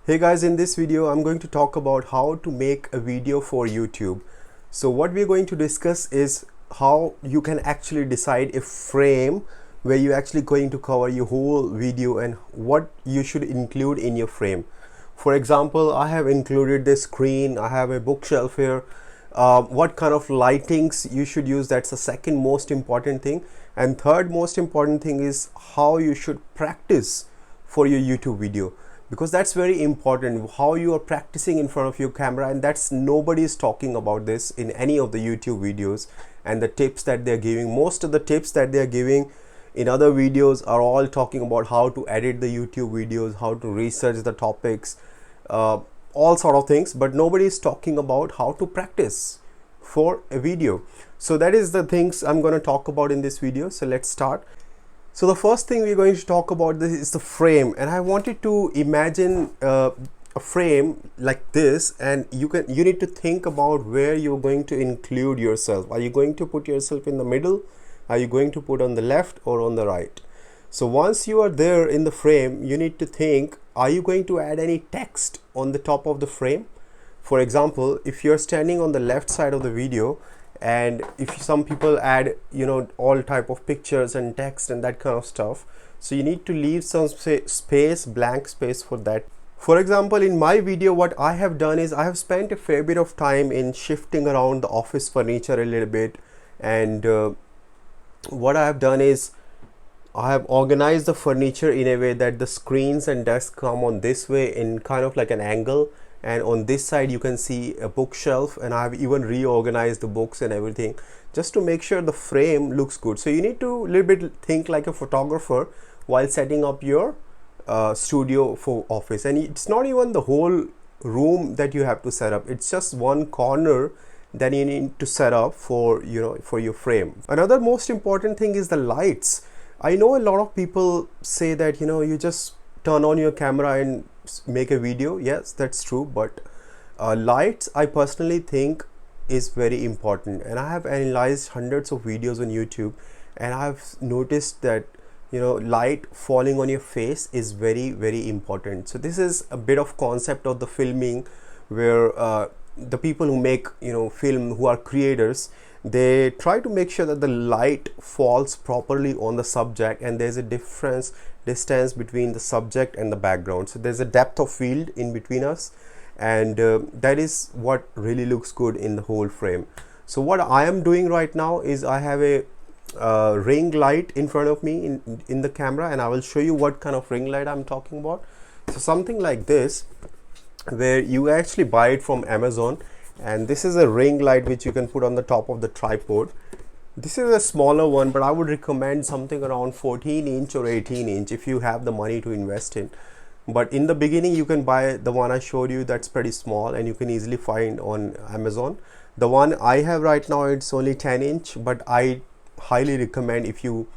Hey guys, in this video I'm going to talk about how to make a video for YouTube. So what we're going to discuss is how you can actually decide a frame where you're actually going to cover your whole video and what you should include in your frame. For example, I have included this screen, I have a bookshelf here. What kind of lightings you should use, that's the second most important thing. And third most important thing is how you should practice for your YouTube video, because that's very important, how you are practicing in front of your camera, and that's nobody is talking about this in any of the YouTube videos. And the tips that they're giving, most of the tips that they're giving in other videos are all talking about how to edit the YouTube videos, how to research the topics, all sort of things, but nobody is talking about how to practice for a video. So that is the things I'm going to talk about in this video. So let's start. So the first thing we're going to talk about this is the frame, and I wanted to imagine a frame like this, and you need to think about where you're going to include yourself. Are you going to put yourself in the middle? Are you going to put on the left or on the right? So once you are there in the frame, you need to think, are you going to add any text on the top of the frame? For example, if you're standing on the left side of the video, and if some people add all type of pictures and text and that kind of stuff, so you need to leave some space, blank space for that. For example, in my video, what I have done is I have spent a fair bit of time in shifting around the office furniture a little bit, and what I have done is I have organized the furniture in a way that the screens and desks come on this way in kind of like an angle, and on this side you can see a bookshelf, and I have even reorganized the books and everything just to make sure the frame looks good. So you need to little bit think like a photographer while setting up your studio for office. And it's not even the whole room that you have to set up, it's just one corner that you need to set up for for your frame. Another most important thing is the lights. I know a lot of people say that you just turn on your camera and make a video. Yes, that's true, but lights, I personally think, is very important, and I have analyzed hundreds of videos on YouTube, and I've noticed that light falling on your face is very, very important. So this is a bit of concept of the filming, where the people who make film, who are creators, they try to make sure that the light falls properly on the subject, and there's a distance between the subject and the background, so there's a depth of field in between us, and that is what really looks good in the whole frame. So what I am doing right now is I have a ring light in front of me in the camera, and I will show you what kind of ring light I'm talking about. So something like this, where you actually buy it from Amazon, and this is a ring light which you can put on the top of the tripod. This is a smaller one, but I would recommend something around 14-inch or 18-inch if you have the money to invest in. But in the beginning you can buy the one I showed you, that's pretty small, and you can easily find on Amazon. The one I have right now, it's only 10-inch, but I highly recommend if you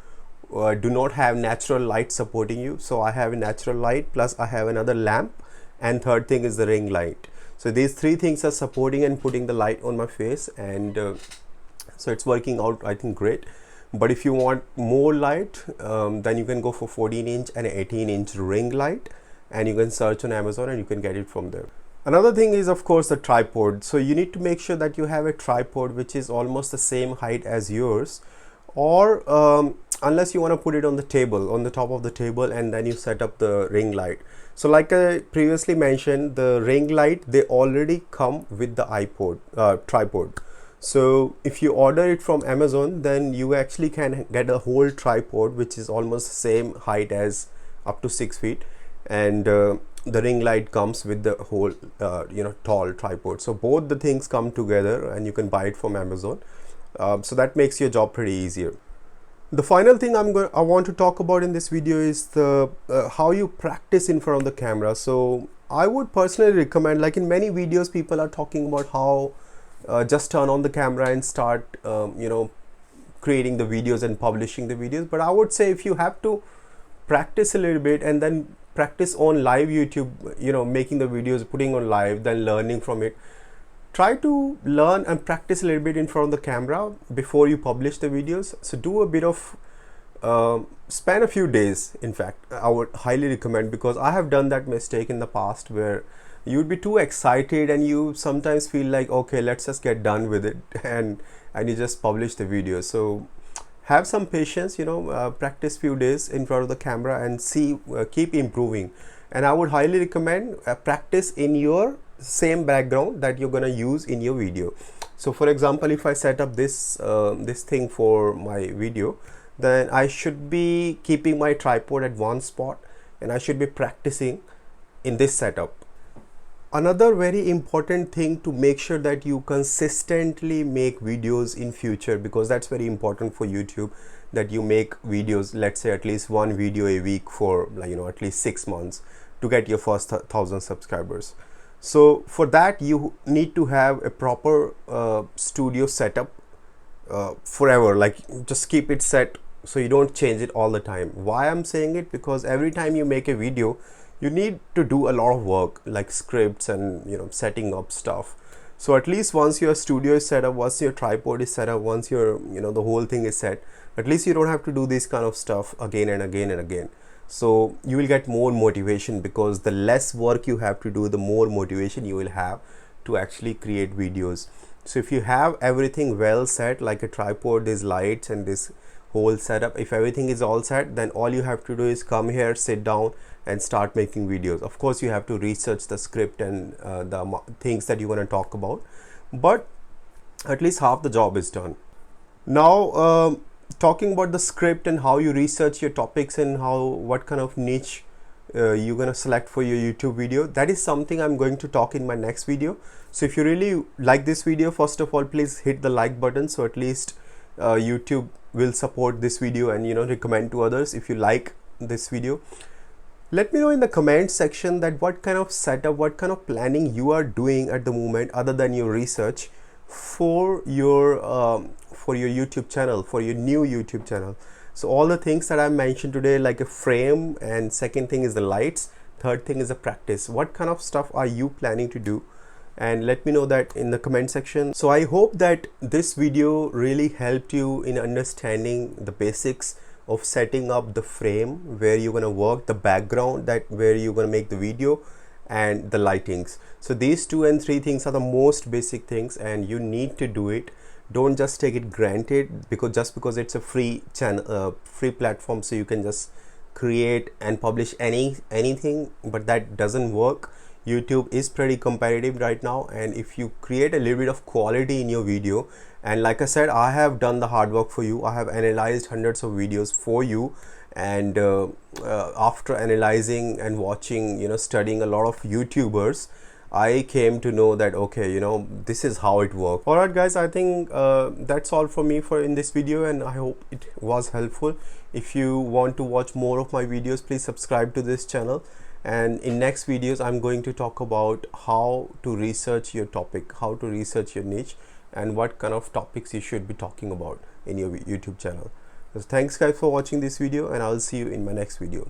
do not have natural light supporting you. So I have a natural light, plus I have another lamp, and third thing is the ring light. So these three things are supporting and putting the light on my face, and so it's working out, I think, great. But if you want more light, then you can go for 14-inch and 18-inch ring light, and you can search on Amazon and you can get it from there. Another thing is, of course, the tripod. So you need to make sure that you have a tripod which is almost the same height as yours, or unless you want to put it on the table, on the top of the table, and then you set up the ring light. So like I previously mentioned, the ring light, they already come with the tripod. So if you order it from Amazon, then you actually can get a whole tripod which is almost the same height as up to 6 feet, and the ring light comes with the whole tall tripod. So both the things come together, and you can buy it from Amazon. So that makes your job pretty easier. The final thing I want to talk about in this video is the how you practice in front of the camera. So I would personally recommend, like in many videos people are talking about how just turn on the camera and start creating the videos and publishing the videos. But I would say, if you have to practice a little bit and then practice on live YouTube, making the videos, putting on live, then learning from it, try to learn and practice a little bit in front of the camera before you publish the videos. So do a bit of spend a few days. In fact, I would highly recommend, because I have done that mistake in the past where you'd be too excited and you sometimes feel like, okay, let's just get done with it, and you just publish the video. So have some patience, practice few days in front of the camera and see, keep improving. And I would highly recommend practice in your same background that you're gonna use in your video. So for example, if I set up this thing for my video, then I should be keeping my tripod at one spot and I should be practicing in this setup. Another very important thing to make sure that you consistently make videos in future, because that's very important for YouTube, that you make videos, let's say at least one video a week for at least 6 months to get your first 1,000 subscribers. So for that you need to have a proper studio setup forever, like just keep it set so you don't change it all the time. Why I'm saying it? Because every time you make a video you need to do a lot of work, like scripts and setting up stuff. So at least once your studio is set up, once your tripod is set up, once your the whole thing is set, at least you don't have to do this kind of stuff again and again and again. So you will get more motivation, because the less work you have to do, the more motivation you will have to actually create videos. So if you have everything well set, like a tripod, these lights and this whole setup, if everything is all set, then all you have to do is come here, sit down and start making videos. Of course you have to research the script and the things that you want to talk about, but at least half the job is done. Now talking about the script and how you research your topics and what kind of niche you're gonna select for your YouTube video, that is something I'm going to talk in my next video. So if you really like this video, first of all, please hit the like button, so at least YouTube will support this video and recommend to others. If you like this video, let me know in the comment section that what kind of setup, what kind of planning you are doing at the moment other than your research for your YouTube channel, for your new YouTube channel. So all the things that I mentioned today, like a frame, and second thing is the lights, third thing is the practice. What kind of stuff are you planning to do? And let me know that in the comment section. So I hope that this video really helped you in understanding the basics of setting up the frame where you're going to work, the background that where you're going to make the video, and the lightings. So these 2 and 3 things are the most basic things and you need to do it. Don't just take it granted because it's a free channel, free platform, so you can just create and publish anything, but that doesn't work. YouTube is pretty competitive right now, and if you create a little bit of quality in your video, and like I said, I have done the hard work for you. I have analyzed hundreds of videos for you, and after analyzing and watching, studying a lot of YouTubers, I came to know that okay, this is how it works. Alright guys, I think that's all for me in this video, and I hope it was helpful. If you want to watch more of my videos, please subscribe to this channel. And in next videos, I'm going to talk about how to research your topic, how to research your niche, and what kind of topics you should be talking about in your YouTube channel. So thanks guys for watching this video, and I'll see you in my next video.